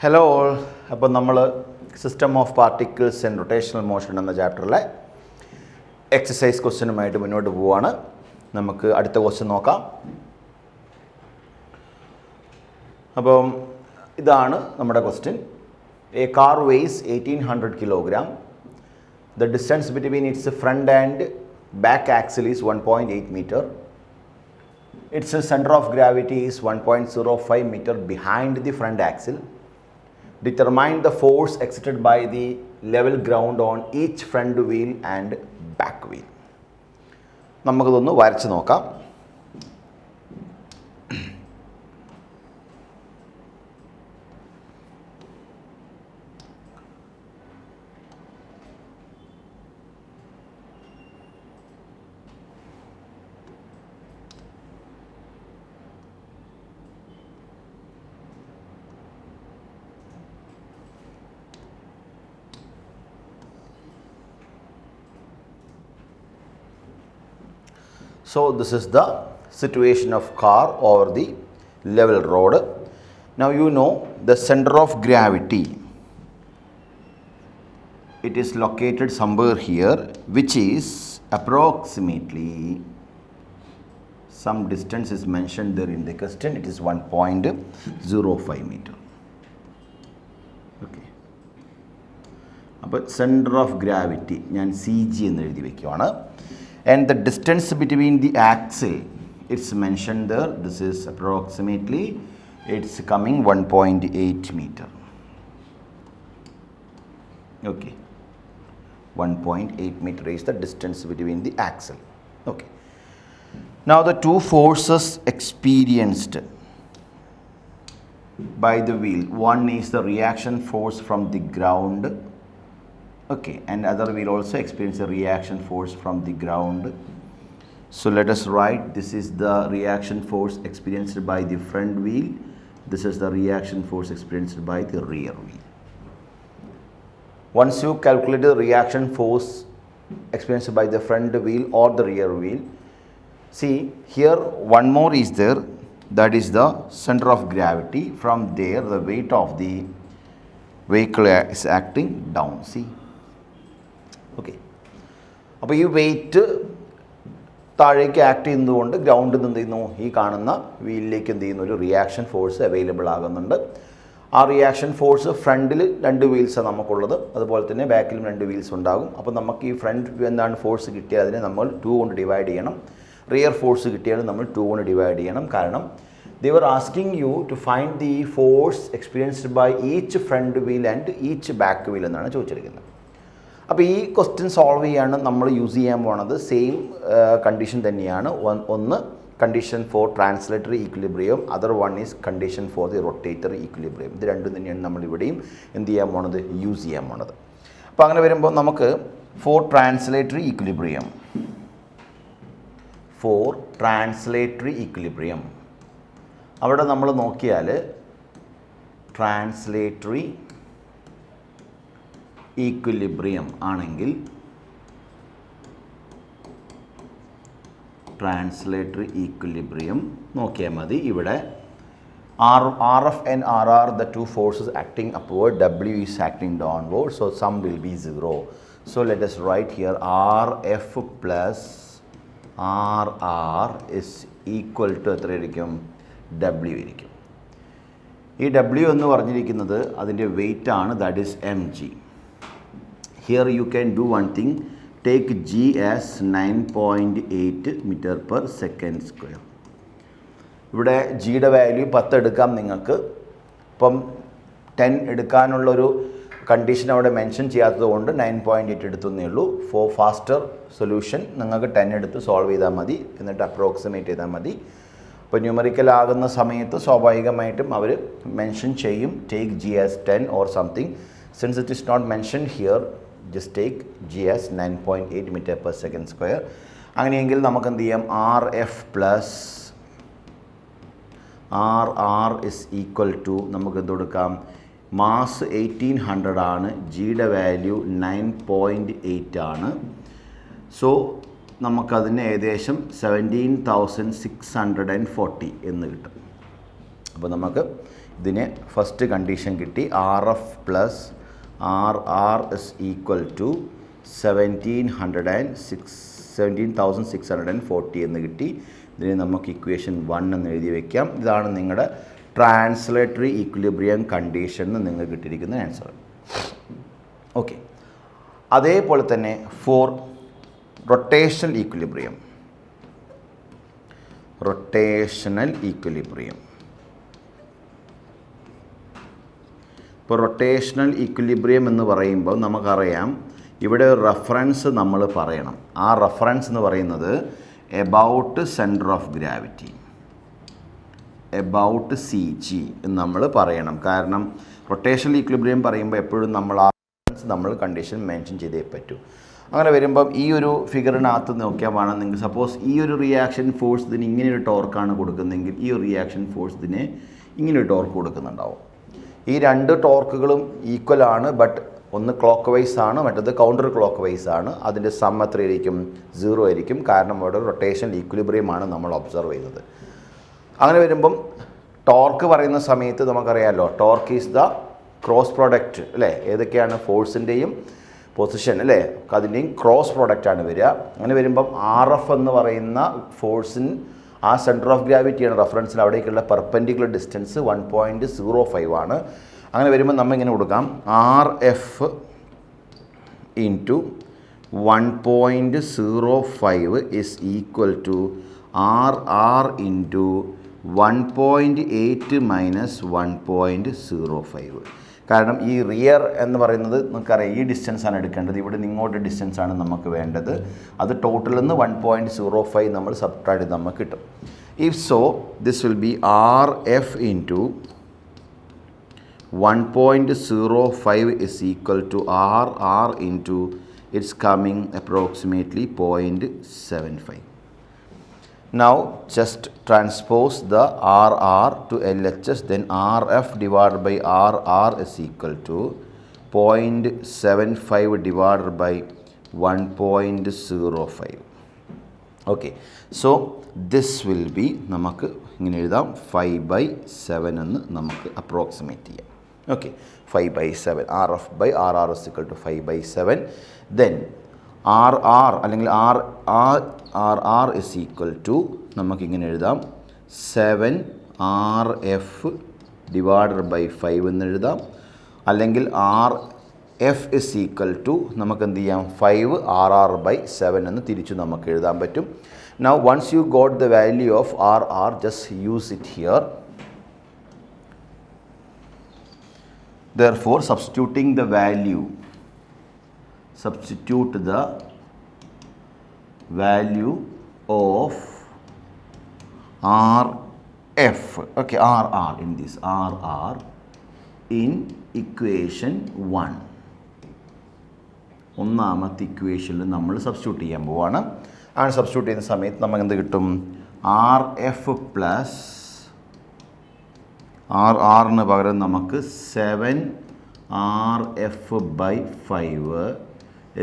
Hello all. അപ്പോൾ നമ്മൾ system of particles and rotational motion എന്ന ചാപ്റ്ററിലെ എക്സസൈസ് ക്വസ്റ്റ്യനുമായിട്ട് മുന്നോട്ട് പോവുകയാണ്. നമുക്ക് അടുത്ത ക്വസ്റ്റ്യൻ നോക്കാം. അപ്പം ഇതാണ് നമ്മുടെ question. A car weighs 1800 kilogram. The distance between its front and back axle is 1.8 meter. Its center of gravity is 1.05 meter behind the front axle. Determine the force exerted by the level ground on each front wheel and back wheel. നമുക്കിതൊന്ന് വരച്ച് നോക്കാം. So this is the situation of car over the level road. Now you know the center of gravity. It is located somewhere here, which is approximately some distance is mentioned there in the question. It is 1.05 meter. Okay. But center of gravity, ഞാൻ CG എന്ന് എഴുതി വെക്കുകയാണ്. And the distance between the axle, it's mentioned there, this is approximately, it's coming 1.8 meter. Okay, 1.8 meter is the distance between the axle. Okay, now the two forces experienced by the wheel, one is the reaction force from the ground. Okay, and other will also experience a reaction force from the ground. So let us write, this is the reaction force experienced by the front wheel. This is the reaction force experienced by the rear wheel. Once you calculate the reaction force experienced by the front wheel or the rear wheel, see here one more is there, that is the center of gravity. From there the weight of the vehicle is acting down. See. Okay, അപ്പോൾ ഈ wait താഴേക്ക് act ചെയ്യുന്നതുകൊണ്ട് ഗ്രൗണ്ടിൽ നിന്ന് എന്ത് ചെയ്യുന്നു, ഈ കാണുന്ന വീലിലേക്ക് എന്ത് ചെയ്യുന്നു, ഒരു റിയാക്ഷൻ ഫോഴ്സ് അവൈലബിൾ ആകുന്നുണ്ട്. ആ റിയാക്ഷൻ ഫോഴ്സ് ഫ്രണ്ടിൽ 2 വീൽസാണ് നമുക്കുള്ളത്, അതുപോലെ തന്നെ ബാക്കിലും 2 വീൽസ് ഉണ്ടാകും. അപ്പോൾ നമുക്ക് ഈ ഫ്രണ്ട് എന്താണ് ഫോഴ്സ് കിട്ടിയാൽ അതിനെ നമ്മൾ 2 കൊണ്ട് ഡിവൈഡ് ചെയ്യണം. റിയർ ഫോഴ്സ് കിട്ടിയാൽ നമ്മൾ 2 കൊണ്ട് ഡിവൈഡ് ചെയ്യണം. കാരണം they were asking you to find the force experienced by each front wheel and each back wheel എന്നാണ് ചോദിച്ചിരിക്കുന്നത്. അപ്പോൾ ഈ ക്വസ്റ്റ്യൻ സോൾവ് ചെയ്യാൻ നമ്മൾ യൂസ് ചെയ്യാൻ പോകുന്നത് സെയിം കണ്ടീഷൻ തന്നെയാണ്. ഒന്ന് condition for translatory equilibrium, other one is condition for the rotatory equilibrium. ഇത് രണ്ടും തന്നെയാണ് നമ്മളിവിടെയും എന്ത് ചെയ്യാൻ പോണത്, യൂസ് ചെയ്യാൻ പോണത്. അപ്പോൾ അങ്ങനെ വരുമ്പോൾ നമുക്ക് ഫോർ ട്രാൻസ്ലേറ്ററി ഈക്വിലിബ്രിയം അവിടെ നമ്മൾ നോക്കിയാൽ ട്രാൻസ്ലേറ്ററി ഈക്വിലിബ്രിയം ആണെങ്കിൽ ട്രാൻസ്ലേറ്ററി ഈക്വിലിബ്രിയം നോക്കിയാൽ മതി. ഇവിടെ RF and RR, the two forces acting upward, W is acting downward, so sum will be 0. So let us write here RF plus RR is equal to എത്രയായിരിക്കും, W ആയിരിക്കും. ഈ W എന്ന് പറഞ്ഞിരിക്കുന്നത് അതിൻ്റെ wait ആണ്, that is mg. Here you can do one thing, take G as 9.8 meter per second square. ഇവിടെ ജിയുടെ value 10 എടുക്കാം നിങ്ങൾക്ക്. ഇപ്പം 10 എടുക്കാനുള്ളൊരു കണ്ടീഷൻ അവിടെ മെൻഷൻ ചെയ്യാത്തത് കൊണ്ട് 9.8 എടുത്തേ ഉള്ളൂ. ഫോർ ഫാസ്റ്റർ സൊല്യൂഷൻ നിങ്ങൾക്ക് 10 എടുത്ത് സോൾവ് ചെയ്താൽ മതി, എന്നിട്ട് അപ്രോക്സിമേറ്റ് ചെയ്താൽ മതി. ഇപ്പോൾ ന്യൂമറിക്കൽ ആകുന്ന സമയത്ത് സ്വാഭാവികമായിട്ടും അവർ മെൻഷൻ ചെയ്യും take G as 10 or something. Since it is not mentioned here, just take G as 9.8 meter per second square. അങ്ങനെയെങ്കിൽ നമുക്ക് എന്ത് ചെയ്യാം, RF plus RR is equal to, നമുക്ക് എന്ത് കൊടുക്കാം, മാസ് 1800 ആണ്, ജിയുടെ വാല്യൂ 9.8 ആണ്. സോ നമുക്കതിന് ഏകദേശം 17,640 എന്ന് കിട്ടും. അപ്പോൾ നമുക്ക് ഇതിന് ഫസ്റ്റ് കണ്ടീഷൻ കിട്ടി, R F plus R R is equal to 17,640 എന്ന് കിട്ടി. ഇതിന് നമുക്ക് ഇക്വേഷൻ 1 എന്ന് എഴുതി വയ്ക്കാം. ഇതാണ് നിങ്ങളുടെ ട്രാൻസ്ലേറ്ററി ഈക്വിലിബ്രിയം കണ്ടീഷൻ എന്ന് നിങ്ങൾക്ക് കിട്ടിയിരിക്കുന്ന ആൻസർ. ഓക്കെ, അതേപോലെ തന്നെ ഫോർ റൊട്ടേഷണൽ ഈക്വിലിബ്രിയം, ഇപ്പോൾ റൊട്ടേഷണൽ ഈക്വിലിബ്രിയം എന്ന് പറയുമ്പോൾ നമുക്കറിയാം ഇവിടെ ഒരു റെഫറൻസ് നമ്മൾ പറയണം. ആ റെഫറൻസ് എന്ന് പറയുന്നത് about centre of gravity, about C G എന്ന് നമ്മൾ പറയണം. കാരണം റൊട്ടേഷണൽ ഈക്വിലിബ്രിയം പറയുമ്പോൾ എപ്പോഴും നമ്മൾ കണ്ടീഷൻ മെൻഷൻ ചെയ്തേ പറ്റൂ. അങ്ങനെ വരുമ്പം ഈ ഒരു ഫിഗറിനകത്ത് നോക്കിയാൽ വേണം നിങ്ങൾക്ക്, സപ്പോസ് ഈ ഒരു റിയാക്ഷൻ ഫോഴ്സ് ഇതിന് ഇങ്ങനെയൊരു ടോർക്കാണ് കൊടുക്കുന്നതെങ്കിൽ ഈ ഒരു റിയാക്ഷൻ ഫോഴ്സ് ഇതിന് ഇങ്ങനെയൊരു ടോർക്ക് കൊടുക്കുന്നുണ്ടാവും. ഈ രണ്ട് ടോർക്കുകളും ഈക്വൽ ആണ്, ബട്ട് ഒന്ന് ക്ലോക്ക് വൈസ് ആണ്, മറ്റത് കൗണ്ടർ ക്ലോക്ക് വൈസ് ആണ്. അതിൻ്റെ സം എത്രയായിരിക്കും? 0 ആയിരിക്കും. കാരണം അവിടെ റൊട്ടേഷണൽ ഈക്വിലിബ്രിയമാണ് നമ്മൾ ഒബ്സർവ് ചെയ്തത്. അങ്ങനെ വരുമ്പം ടോർക്ക് പറയുന്ന സമയത്ത് നമുക്കറിയാമല്ലോ, torque is the cross product അല്ലേ? ഏതൊക്കെയാണ്? ഫോഴ്സിൻ്റെയും പൊസിഷൻ അല്ലേ, അതിൻ്റെയും ക്രോസ് പ്രോഡക്റ്റാണ് വരിക. അങ്ങനെ വരുമ്പം ആർ എഫ് എന്ന് പറയുന്ന ഫോഴ്സിന് ആ സെൻറ്റർ ഓഫ് ഗ്രാവിറ്റിയാണ് റെഫറൻസിൽ, അവിടേക്കുള്ള പെർപെൻഡിക്കുലർ ഡിസ്റ്റൻസ് 1.05 ആണ്. അങ്ങനെ വരുമ്പോൾ നമ്മൾ ഇങ്ങനെ കൊടുക്കാം, R F into 1.05 is equal to R R into 1.8 minus 1.05. കാരണം ഈ റിയർ എന്ന് പറയുന്നത് നമുക്കറിയാം ഈ ഡിസ്റ്റൻസാണ് എടുക്കേണ്ടത്, ഇവിടെ നിങ്ങോട്ട് ഡിസ്റ്റൻസാണ് നമുക്ക് വേണ്ടത്. അത് ടോട്ടലിൽ നിന്ന് 1.05 നമ്മൾ സബ്ട്രാക്ട് ചെയ്ത് നമുക്ക് കിട്ടും. If so this will be R F into 1.05 is equal to R into it's coming approximately 0.75. Now just transpose the RR to LHS, then RF divided by RR is equal to 0.75 divided by 1.05. Okay, so this will be നമുക്ക് ഇങ്ങനെ എഴുതാം 5/7 എന്ന് നമുക്ക് approximate ചെയ്യാം. Okay, 5/7 RF by RR is equal to 5/7. Then RR അല്ലെങ്കിൽ RR is equal to നമുക്കിങ്ങനെ എഴുതാം 7 RF divided by 5 എന്ന് എഴുതാം. അല്ലെങ്കിൽ RF is equal to നമുക്ക് എന്ത് ചെയ്യാം 5 RR by 7 എന്ന് തിരിച്ചു നമുക്ക് എഴുതാൻ പറ്റും. Now once you got the value of RR, just use it here. Therefore substitute the value of RF, okay, RR in this RR in equation 1. ഒന്നാമത്തെ ഇക്വേഷനിൽ നമ്മൾ സബ്സ്റ്റിറ്റ്യൂട്ട് ചെയ്യാൻ പോവാണ്. അങ്ങനെ സബ്സ്റ്റിറ്റ്യൂട്ട് ചെയ്യുന്ന സമയത്ത് നമുക്ക് എന്ത് കിട്ടും? RF പ്ലസ് RRന് പകരം നമുക്ക് 7 RF by 5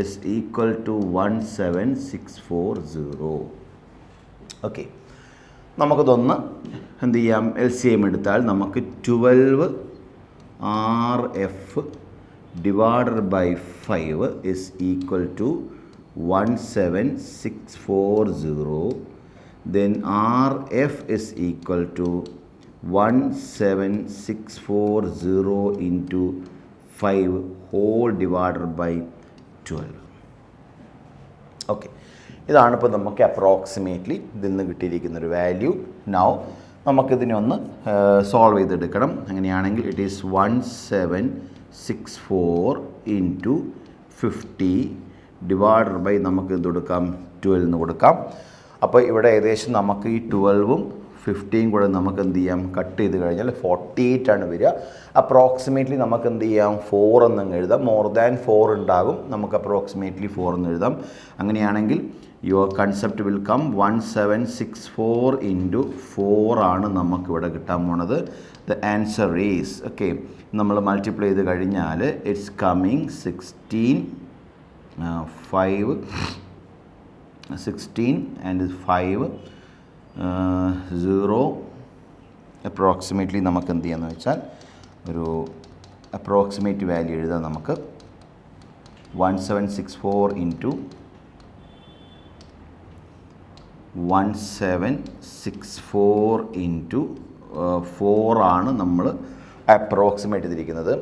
is equal to 17640. Okay, നമുക്കതൊന്ന് എന്ത് ചെയ്യാം? LCM എടുത്താൽ നമുക്ക് 12 RF divided by 5 is equal to 17640. Then RF is equal to 17640 into 5 whole divided by 12. Okay, ഇതാണ് ഇപ്പോൾ നമുക്ക് അപ്രോക്സിമേറ്റ്ലി ഇതിൽ നിന്ന് കിട്ടിയിരിക്കുന്നൊരു വാല്യൂ. നൗ നമുക്കിതിനെ ഒന്ന് സോൾവ് ചെയ്തെടുക്കണം. അങ്ങനെയാണെങ്കിൽ it is 1764 into 50 divided by നമുക്ക് ഇത് കൊടുക്കാം 12 എന്ന് കൊടുക്കാം. അപ്പോൾ ഇവിടെ ഏകദേശം നമുക്ക് ഈ 12ഉം 15 കൂടെ നമുക്ക് എന്ത് ചെയ്യാം? കട്ട് ചെയ്ത് കഴിഞ്ഞാൽ 48 ആണ് വരിക. അപ്രോക്സിമേറ്റ്ലി നമുക്ക് എന്ത് ചെയ്യാം? 4 എന്നങ്ങ് എഴുതാം. മോർ ദാൻ 4 ഉണ്ടാകും, നമുക്ക് അപ്രോക്സിമേറ്റ്ലി 4 എന്ന് എഴുതാം. അങ്ങനെയാണെങ്കിൽ your concept will come 1764 into 4 ആണ് നമുക്കിവിടെ കിട്ടാൻ പോണത്. ദ ആൻസർ ഈസ് ഓക്കെ, നമ്മൾ മൾട്ടിപ്ലൈ ചെയ്ത് കഴിഞ്ഞാൽ ഇറ്റ്സ് കമ്മിങ് 16 and 5 0 അപ്രോക്സിമേറ്റ്ലി നമുക്ക് എന്ത് ചെയ്യാമെന്ന് വെച്ചാൽ ഒരു അപ്രോക്സിമേറ്റ് വാല്യൂ എഴുതാം. നമുക്ക് 1764 ഇൻറ്റു 1764 ഇൻറ്റു 4 ആണ് നമ്മൾ അപ്രോക്സിമേറ്റ് ചെയ്തിരിക്കുന്നത്.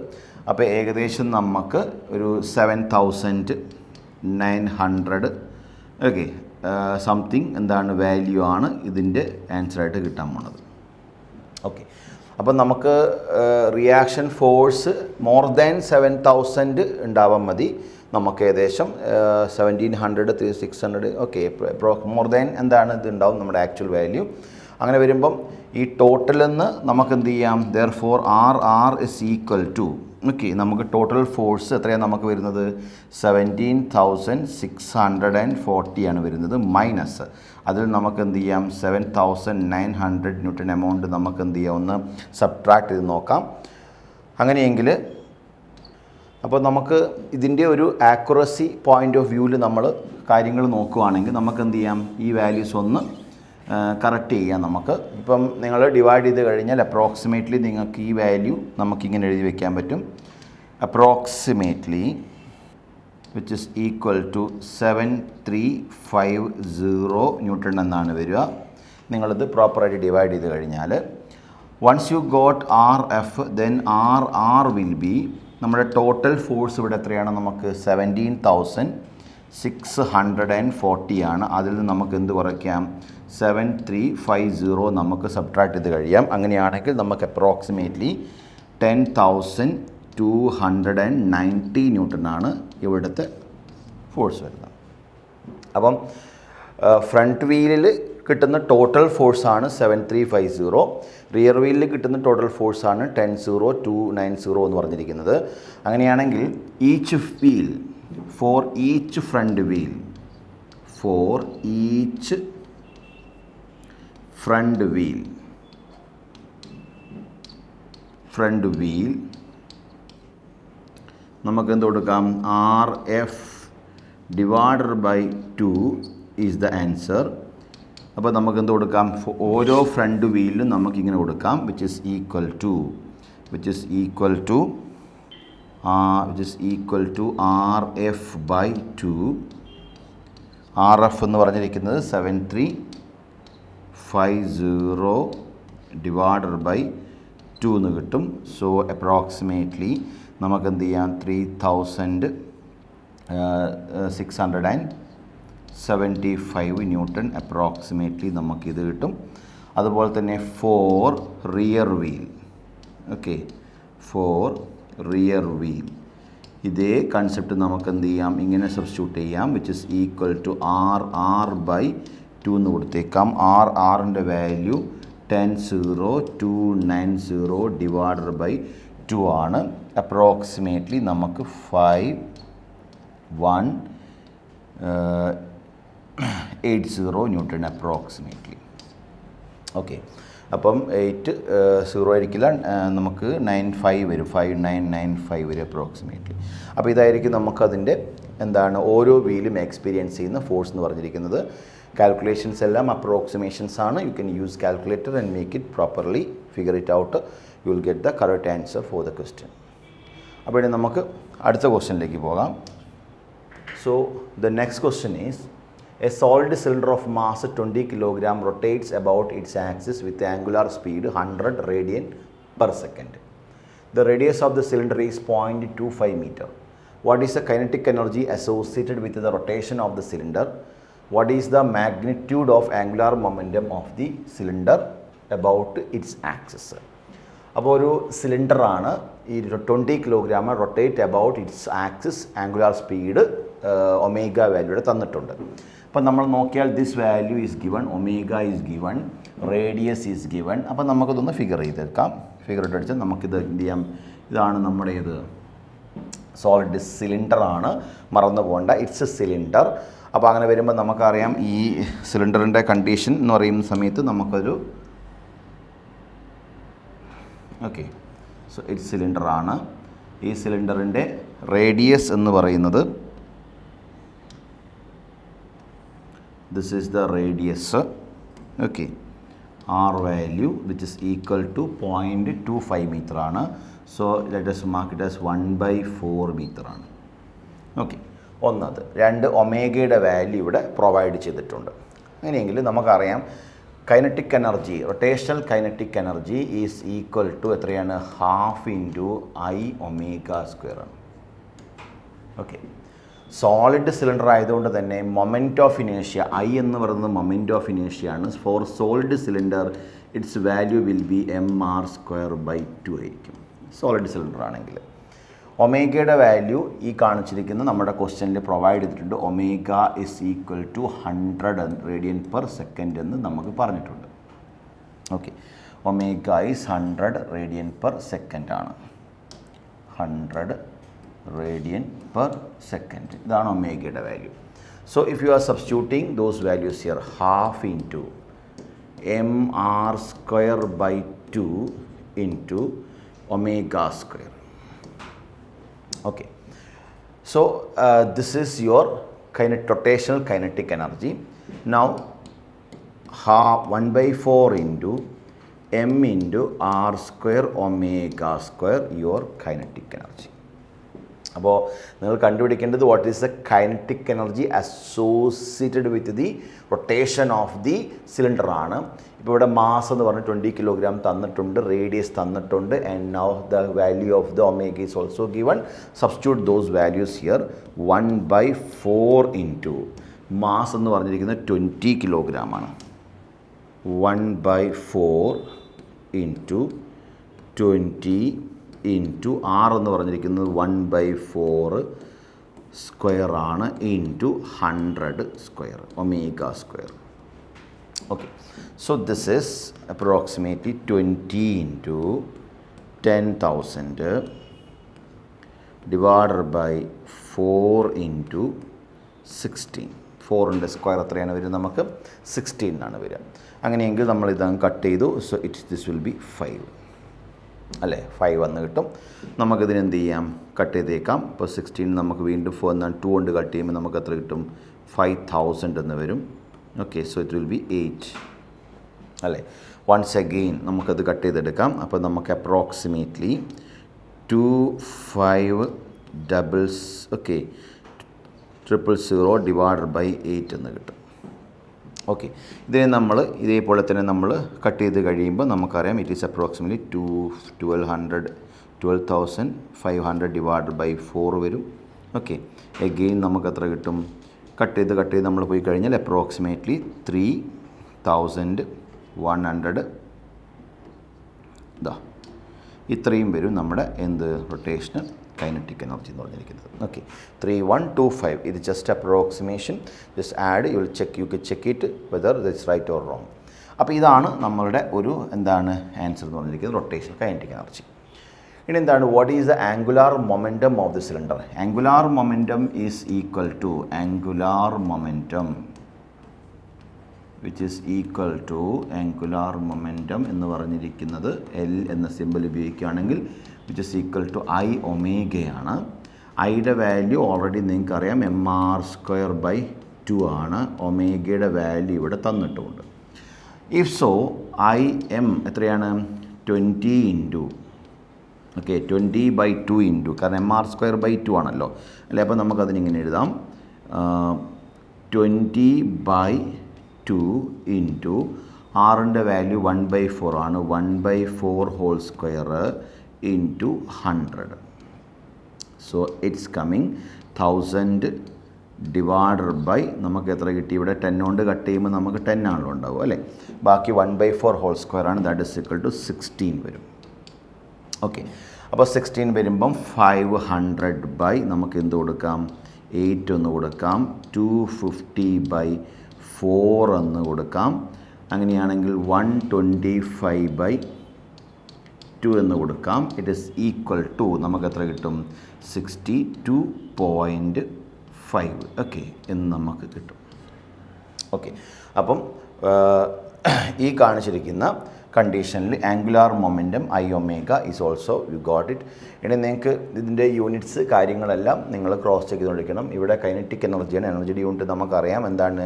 അപ്പോൾ ഏകദേശം നമുക്ക് ഒരു 7900 ഓക്കെ സംതിങ് എന്താണ് വാല്യൂ ആണ് ഇതിൻ്റെ ആൻസറായിട്ട് കിട്ടാൻ പോണത്. ഓക്കെ, അപ്പം നമുക്ക് റിയാക്ഷൻ ഫോഴ്സ് മോർ ദാൻ 7000 ഉണ്ടാവാൻ മതി. നമുക്ക് ഏകദേശം 1700 600 ഓക്കെ മോർ ദാൻ എന്താണ് ഇത് ഉണ്ടാവും നമ്മുടെ ആക്ച്വൽ വാല്യൂ. അങ്ങനെ വരുമ്പം ഈ ടോട്ടലിൽ നിന്ന് നമുക്ക് എന്ത് ചെയ്യാം, therefore R is equal to okay നമുക്ക് ടോട്ടൽ ഫോഴ്സ് എത്രയാണ് നമുക്ക് വരുന്നത് 17,640 ആണ് വരുന്നത്. മൈനസ് അതിൽ നമുക്ക് എന്ത് ചെയ്യാം 7,900 ന്യൂട്ടൺ എമൗണ്ട് നമുക്ക് എന്ത് ചെയ്യാം ഒന്ന് സബ്ട്രാക്ട് ചെയ്ത് നോക്കാം. അങ്ങനെയെങ്കിൽ അപ്പോൾ നമുക്ക് ഇതിൻ്റെ ഒരു ആക്യുറസി പോയിൻ്റ് ഓഫ് വ്യൂവിൽ നമ്മൾ കാര്യങ്ങൾ നോക്കുകയാണെങ്കിൽ നമുക്ക് എന്ത് ചെയ്യാം ഈ വാല്യൂസ് ഒന്ന് കറക്റ്റ് ചെയ്യാം. നമുക്ക് ഇപ്പം നിങ്ങൾ ഡിവൈഡ് ചെയ്ത് കഴിഞ്ഞാൽ അപ്രോക്സിമേറ്റ്ലി നിങ്ങൾക്ക് ഈ വാല്യൂ നമുക്കിങ്ങനെ എഴുതി വയ്ക്കാൻ പറ്റും. Approximately which is equal to 7350 newton എന്നാണ് വരിക. നിങ്ങളിത് പ്രോപ്പറായിട്ട് ഡിവൈഡ് ചെയ്ത് കഴിഞ്ഞാൽ once you got R F then R will be നമ്മുടെ ടോട്ടൽ ഫോഴ്സ് ഇവിടെ എത്രയാണ് നമുക്ക് 17,640 ആണ്. അതിൽ നിന്ന് നമുക്ക് എന്ത് കുറയ്ക്കാം 7350 നമുക്ക് സബ്ട്രാക്ട് ചെയ്ത് കഴിയാം. അങ്ങനെയാണെങ്കിൽ നമുക്ക് അപ്രോക്സിമേറ്റ്ലി 10,290 ന്യൂട്ടനാണ് ഇവിടുത്തെ ഫോഴ്സ് വരുന്നത്. അപ്പം ഫ്രണ്ട് വീലിൽ കിട്ടുന്ന ടോട്ടൽ ഫോഴ്സാണ് 7350, റിയർ വീലിൽ കിട്ടുന്ന ടോട്ടൽ ഫോഴ്സാണ് 10,290 എന്ന് പറഞ്ഞിരിക്കുന്നത്. അങ്ങനെയാണെങ്കിൽ each wheel for each front wheel front wheel നമുക്ക് എന്ത് കൊടുക്കാം RF divided by 2 is the answer. അപ്പോൾ നമുക്ക് എന്ത് കൊടുക്കാം ഓരോ ഫ്രണ്ട് വീലിലും നമുക്കിങ്ങനെ കൊടുക്കാം which is equal to RF by 2. RF എന്ന് പറഞ്ഞിരിക്കുന്നത് 7350 ഡിവൈഡഡ് ബൈ 2 എന്ന് കിട്ടും. സോ അപ്രോക്സിമേറ്റ്ലി നമുക്ക് എന്ത് ചെയ്യാം 3675 ന്യൂട്ടൺ അപ്രോക്സിമേറ്റ്ലി നമുക്കിത് കിട്ടും. അതുപോലെ തന്നെ ഫോർ റിയർ വീൽ ഇതേ കൺസെപ്റ്റ് നമുക്ക് എന്ത് ചെയ്യാം ഇങ്ങനെ സബ്സ്റ്റിറ്റ്യൂട്ട് ചെയ്യാം which is equal to R by 2 എന്ന് കൊടുത്തേക്കാം. ആറിൻ്റെ വാല്യൂ 10,290 ഡിവൈഡഡ് ബൈ 2 ആണ്. അപ്രോക്സിമേറ്റ്ലി നമുക്ക് 5180 ന്യൂട്ടൺ അപ്രോക്സിമേറ്റ്ലി. ഓക്കെ, അപ്പം 80 ആയിരിക്കില്ല, നമുക്ക് 95 വരും, 5995 വരും അപ്രോക്സിമേറ്റ്ലി. അപ്പോൾ ഇതായിരിക്കും നമുക്കതിൻ്റെ എന്താണ് ഓരോ വീലും എക്സ്പീരിയൻസ് ചെയ്യുന്ന ഫോഴ്സ് എന്ന് പറഞ്ഞിരിക്കുന്നത്. കാൽക്കുലേഷൻസ് എല്ലാം അപ്രോക്സിമേഷൻസ് ആണ്. You can use calculator and make it properly, figure it out, U will get the correct answer for the question. അപ്പോൾ ഇനി നമുക്ക് അടുത്ത ക്വസ്റ്റ്യനിലേക്ക് പോകാം. So the next question is a solid cylinder of mass 20 kg rotates about its axis with angular speed 100 radian per second. The radius of the cylinder is 0.25 meter. What is the kinetic energy associated with the rotation of the cylinder? What is the magnitude of angular momentum of the cylinder about its axis? അപ്പോൾ ഒരു സിലിണ്ടറാണ്, ഈ 20 kilogram rotate about its axis, angular speed omega വാല്യൂടെ തന്നിട്ടുണ്ട്. അപ്പം നമ്മൾ നോക്കിയാൽ this value is given, omega is given, radius is given. അപ്പം നമുക്കിതൊന്ന് ഫിഗർ ചെയ്തെടുക്കാം. ഫിഗർ ഇട്ട് അടിച്ചാൽ നമുക്കിത് എന്ത് ചെയ്യാം, ഇതാണ് നമ്മുടെ ഇത് സോളിഡ് സിലിണ്ടറാണ്, മറന്നു പോകേണ്ട, ഇറ്റ്സ് എ സിലിണ്ടർ. അപ്പോൾ അങ്ങനെ വരുമ്പോൾ നമുക്കറിയാം ഈ സിലിണ്ടറിൻ്റെ കണ്ടീഷൻ എന്ന് പറയുന്ന സമയത്ത് നമുക്കൊരു ഓക്കെ സോ ഇറ്റ്സ് സിലിണ്ടറാണ്. ഈ സിലിണ്ടറിൻ്റെ റേഡിയസ് എന്ന് പറയുന്നത് this is the radius. Okay, R value which is equal to 0.25 meter ആണ്. So let us mark it as 1/4 meter ആണ്. ഓക്കെ, ഒന്നത്. രണ്ട്, ഒമേഗയുടെ വാല്യൂ ഇവിടെ പ്രൊവൈഡ് ചെയ്തിട്ടുണ്ട്. അങ്ങനെയെങ്കിൽ നമുക്കറിയാം kinetic energy, rotational kinetic energy is equal to എത്രയാണ്? 1/2 I omega square ആണ്. ഓക്കെ, സോളിഡ് സിലിണ്ടർ ആയതുകൊണ്ട് തന്നെ മൊമെൻറ്റ് ഓഫ് ഇനേഷ്യ ഐ എന്ന് പറയുന്നത് മൊമെൻറ്റ് ഓഫ് ഇനേഷ്യ ആണ്. For solid cylinder it's value will be mr²/2 ആയിരിക്കും, സോളിഡ് സിലിണ്ടർ ആണെങ്കിൽ. ഒമേഗയുടെ വാല്യൂ ഈ കാണിച്ചിരിക്കുന്ന നമ്മുടെ ക്വസ്റ്റ്യനിൽ പ്രൊവൈഡ് ചെയ്തിട്ടുണ്ട്. Omega is equal to 100 radian/second എന്ന് നമുക്ക് പറഞ്ഞിട്ടുണ്ട്. ഓക്കെ, ഒമേഗ ഈസ് 100 radian/second ആണ്. 100 radian/second. ഇതാണ് ഒമേഗയുടെ value. So if you are substituting those values here, 1/2 mr²/2 into omega square. Okay, so this is your rotational kinetic energy. Now 1/4 into m into r² omega square your kinetic energy. അപ്പോൾ നിങ്ങൾ കണ്ടുപിടിക്കേണ്ടത് what is the kinetic energy associated with the rotation of the cylinder ആണ്. ഇപ്പോൾ ഇവിടെ mass എന്ന് പറഞ്ഞ് 20 kilogram തന്നിട്ടുണ്ട്, radius തന്നിട്ടുണ്ട്, and now the value of the omega is also given. Substitute those values here. 1/4 into mass എന്ന് പറഞ്ഞിരിക്കുന്നത് 20 kilogram ആണ്. 1/4 ഇൻറ്റു 20 ഇൻറ്റു ആർ എന്ന് പറഞ്ഞിരിക്കുന്നത് 1/4 സ്ക്വയർ ആണ് into 100 square omega square. Okay, so this is approximately 20 into 10,000 divided by 4 into 16. 4ൻ്റെ square എത്രയാണ് വരിക? നമുക്ക് 16 ആണ് വരിക. അങ്ങനെയെങ്കിൽ നമ്മൾ ഇതങ്ങ് കട്ട് ചെയ്തു. സോ ദിസ് വിൽ ബി 5 അല്ലേ? 5 വന്ന് കിട്ടും. നമുക്കിതിന് എന്ത് ചെയ്യാം? കട്ട് ചെയ്തേക്കാം. ഇപ്പോൾ 16 നമുക്ക് വീണ്ടും 2 കൊണ്ട് കട്ട് ചെയ്യുമ്പോൾ നമുക്ക് എത്ര കിട്ടും? 5,000 എന്ന് വരും. Okay, so it will be 8 അല്ലേ? വൺസ് അഗെയിൻ നമുക്കത് കട്ട് ചെയ്തെടുക്കാം. അപ്പോൾ നമുക്ക് അപ്രോക്സിമേറ്റ്ലി 2,500 ഡിവൈഡഡ് ബൈ 8 എന്ന് കിട്ടും. ഓക്കെ, ഇതിനെ നമ്മൾ ഇതേപോലെ തന്നെ നമ്മൾ കട്ട് ചെയ്ത് കഴിയുമ്പോൾ നമുക്കറിയാം it is approximately 12,500 divided by 4 വരും. ഓക്കെ, എഗെയിൻ നമുക്ക് എത്ര കിട്ടും? കട്ട് ചെയ്ത് നമ്മൾ പോയി കഴിഞ്ഞാൽ അപ്രോക്സിമേറ്റ്ലി 3,100 ഇത്രയും വരും നമ്മുടെ എന്ത്? റൊട്ടേഷണൽ കൈനറ്റിക് എനർജി എന്ന് പറഞ്ഞിരിക്കുന്നത്. ഓക്കെ, 3125. ഇത് just approximation. Just add, you can check it whether it's right or wrong. അപ്പോൾ ഇതാണ് നമ്മളുടെ ഒരു എന്താണ് ആൻസർ എന്ന് പറഞ്ഞിരിക്കുന്നത്, റൊട്ടേഷണൽ കൈനറ്റിക് എനർജി. ഇനി എന്താണ്? What is the angular momentum of the cylinder? Angular momentum is equal to angular momentum which is equal to angular momentum എന്ന് പറഞ്ഞിരിക്കുന്നത് L എന്ന സിമ്പിൾ ഉപയോഗിക്കുകയാണെങ്കിൽ which is equal to I ഒമേഗയാണ്. ഐയുടെ value already നിങ്ങൾക്കറിയാം mr²/2 ആണ്. ഒമേഗയുടെ value ഇവിടെ തന്നിട്ടുമുണ്ട്. If so I M എത്രയാണ്? 20 into 20/2 into, കാരണം mr²/2 ആണല്ലോ അല്ലേ? അപ്പോൾ നമുക്കതിനിങ്ങനെ എഴുതാം 20/2 ഇൻറ്റു ആറിൻ്റെ വാല്യൂ 1/4 ആണ്. 1/4 whole square into 100. So it's coming 1000 divided by നമുക്ക് എത്ര കിട്ടി? ഇവിടെ 10 കൊണ്ട് കട്ട് ചെയ്യുമ്പോൾ നമുക്ക് 10 ആണല്ലോ ഉണ്ടാവും അല്ലേ? ബാക്കി 1/4 ഹോൾ സ്ക്വയർ ആണ്. ദാറ്റ് ഇസ് ഈക്വൽ ടു 16 വരും. ഓക്കെ, അപ്പോൾ 16 വരുമ്പം 500 ബൈ നമുക്ക് എന്ത് കൊടുക്കാം? 8 എന്ന് കൊടുക്കാം. 250/4 എന്ന് കൊടുക്കാം. അങ്ങനെയാണെങ്കിൽ 125/2 എന്ന് കൊടുക്കാം. ഇറ്റ് ഈസ് ഈക്വൽ ടു നമുക്ക് എത്ര കിട്ടും? 62.5 ഓക്കെ എന്ന് നമുക്ക് കിട്ടും. ഓക്കെ, അപ്പം ഈ കാണിച്ചിരിക്കുന്ന കണ്ടീഷനിൽ angular momentum I omega is also you got it. ഇനി നിങ്ങൾക്ക് ഇതിൻ്റെ യൂണിറ്റ്സ് കാര്യങ്ങളെല്ലാം നിങ്ങൾ ക്രോസ് ചെക്ക് ചെയ്തുകൊണ്ടിരിക്കണം. ഇവിടെ കൈനറ്റിക് എനർജിയാണ്. എനർജിയുടെ യൂണിറ്റ് നമുക്കറിയാം എന്താണ്,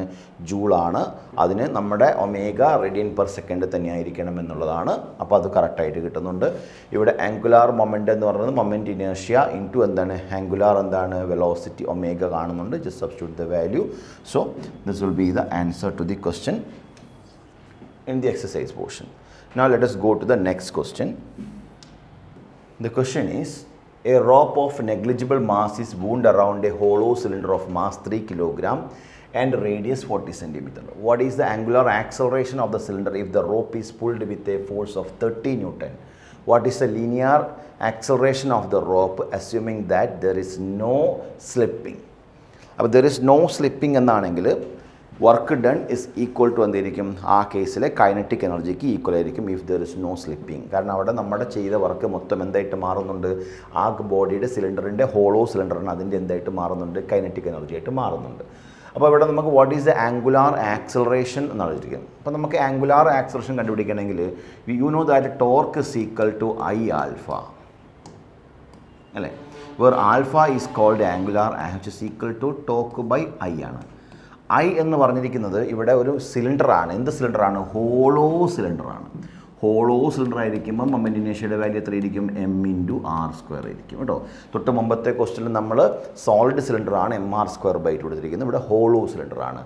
ജൂളാണ്. അതിന് നമ്മുടെ ഒമേഗ റേഡിയൻ പെർ സെക്കൻഡ് തന്നെയായിരിക്കണം എന്നുള്ളതാണ്. അപ്പോൾ അത് കറക്റ്റായിട്ട് കിട്ടുന്നുണ്ട്. ഇവിടെ ആംഗുലാർ മൊമെൻറ്റം എന്ന് പറയുന്നത് മൊമെൻറ്റ് ഇനേർഷ്യ ഇൻറ്റു എന്താണ്, ആംഗുലാർ എന്താണ്, വെലോസിറ്റി ഒമേഗ കാണുന്നുണ്ട്. Just substitute the value. So this will be the answer to the question in the exercise portion. Now let us go to the next question. The question is, a rope of negligible mass is wound around a hollow cylinder of mass 3 kg and radius 40 cm. What is the angular acceleration of the cylinder if the rope is pulled with a force of 30 Newton? What is the linear acceleration of the rope assuming that there is no slipping? അപ്പോൾ there is no slipping എന്നാണെങ്കിൽ work done is equal to എന്തായിരിക്കും, ആ കേസിലെ kinetic എനർജിക്ക് equal ആയിരിക്കും if there is no slipping. കാരണം അവിടെ നമ്മുടെ ചെയ്ത വർക്ക് മൊത്തം എന്തായിട്ട് മാറുന്നുണ്ട്, ആ ബോഡിയുടെ സിലിണ്ടറിൻ്റെ ഹോളോ സിലിണ്ടറിന് അതിൻ്റെ എന്തായിട്ട് മാറുന്നുണ്ട്, കൈനറ്റിക് എനർജി ആയിട്ട് മാറുന്നുണ്ട്. അപ്പോൾ ഇവിടെ നമുക്ക് what is the angular acceleration എന്നറിയിരിക്കും. അപ്പോൾ നമുക്ക് ആംഗുലാർ ആക്സലറേഷൻ കണ്ടുപിടിക്കണമെങ്കിൽ you know that torque is equal to I alpha അല്ലേ, where alpha is called angular which is equal to torque by I ആണ്. ഐ എന്ന് പറഞ്ഞിരിക്കുന്നത് ഇവിടെ ഒരു സിലിണ്ടറാണ്. എന്ത് സിലിണ്ടറാണ്, ഹോളോ സിലിണ്ടറാണ്. ഹോളോ സിലിണ്ടർ ആയിരിക്കുമ്പോൾ മൊമെൻ്റ് ഇനേർഷ്യയുടെ വാല്യൂ എത്രയായിരിക്കും, എം ഇൻറ്റു ആർ സ്ക്വയർ ആയിരിക്കും കേട്ടോ. തൊട്ട് മുമ്പത്തെ ക്വസ്റ്റ്യനിൽ നമ്മൾ സോളിഡ് സിലിണ്ടറാണ് M R square by two കൊടുത്തിരിക്കുന്നത്, ഇവിടെ ഹോളോ സിലിണ്ടറാണ്.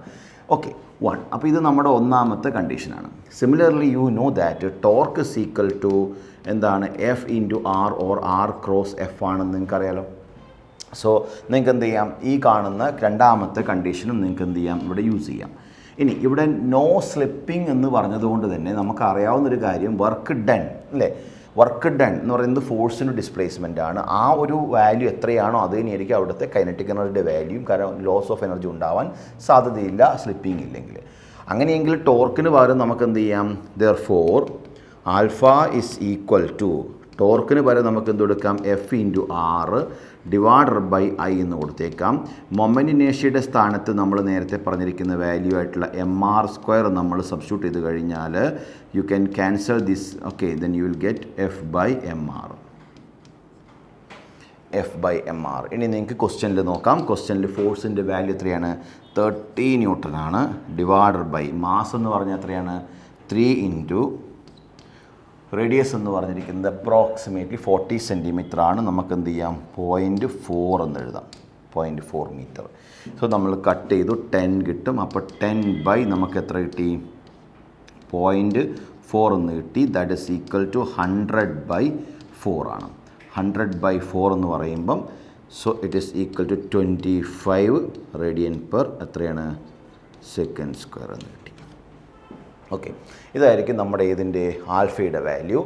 ഓക്കെ 1. അപ്പോൾ ഇത് നമ്മുടെ ഒന്നാമത്തെ കണ്ടീഷനാണ്. Similarly you know that torque is equal to എന്താണ്, F into R or R cross F ആണെന്ന് നിങ്ങൾക്കറിയാലോ. സോ നിങ്ങൾക്ക് എന്ത് ചെയ്യാം, ഈ കാണുന്ന രണ്ടാമത്തെ കണ്ടീഷനും നിങ്ങൾക്ക് എന്ത് ചെയ്യാം, ഇവിടെ യൂസ് ചെയ്യാം. ഇനി ഇവിടെ നോ സ്ലിപ്പിംഗ് എന്ന് പറഞ്ഞതുകൊണ്ട് തന്നെ നമുക്കറിയാവുന്നൊരു കാര്യം, വർക്ക് ഡൺ അല്ലേ, വർക്ക് ഡൺ എന്ന് പറയുന്നത് ഫോഴ്സിൻ്റെ ഡിസ്പ്ലേസ്മെൻ്റ് ആണ്. ആ ഒരു വാല്യൂ എത്രയാണോ അത് തന്നെയായിരിക്കും അവിടുത്തെ കൈനറ്റിക് എനർജിയുടെ വാല്യൂയും. കാരണം ലോസ് ഓഫ് എനർജി ഉണ്ടാവാൻ സാധ്യതയില്ല സ്ലിപ്പിംഗ് ഇല്ലെങ്കിൽ. അങ്ങനെയെങ്കിൽ ടോർക്കിന് പകരം നമുക്ക് എന്ത് ചെയ്യാം, therefore alpha is equal to, ടോർക്കിന് പകരം നമുക്ക് എന്ത് കൊടുക്കാം, F into R divided by I എന്ന് കൊടുത്തേക്കാം. മൊമെൻ്റ് ഇനേർഷ്യയുടെ സ്ഥാനത്ത് നമ്മൾ നേരത്തെ പറഞ്ഞിരിക്കുന്ന വാല്യൂ ആയിട്ടുള്ള എം ആർ സ്ക്വയർ നമ്മൾ സബ്സ്റ്റിറ്റ്യൂട്ട് ചെയ്ത് കഴിഞ്ഞാൽ you can cancel this. Okay, then you will get F by M R. F by M R. ഇനി നിങ്ങൾക്ക് ക്വസ്റ്റ്യനിൽ നോക്കാം. ക്വസ്റ്റ്യനിൽ ഫോഴ്സിൻ്റെ വാല്യൂ എത്രയാണ്, 30 ന്യൂട്ടൺ ആണ്. ഡിവൈഡർ ബൈ മാസ് എന്ന് പറഞ്ഞാൽ എത്രയാണ്, 3 ഇൻറ്റു റേഡിയസ് എന്ന് പറഞ്ഞിരിക്കുന്നത് അപ്രോക്സിമേറ്റ്ലി 40 സെൻറ്റിമീറ്റർ ആണ്. നമുക്ക് എന്ത് ചെയ്യാം, 0.4 എന്ന് എഴുതാം, 0.4 മീറ്റർ. സോ നമ്മൾ കട്ട് ചെയ്തു 10 കിട്ടും. അപ്പോൾ 10 ബൈ നമുക്ക് എത്ര കിട്ടി, 0.4 എന്ന് കിട്ടി. ദാറ്റ് ഈസ് ഈക്വൽ ടു 100/4 ആണ്. 100/4 എന്ന് പറയുമ്പം so it is equal to 25 radian per എത്രയാണ്, സെക്കൻഡ് സ്ക്വയർ എന്ന് കിട്ടി. ഓക്കെ, ഇതായിരിക്കും നമ്മുടെ ഇതിൻ്റെ ആൽഫയുടെ വാല്യൂ.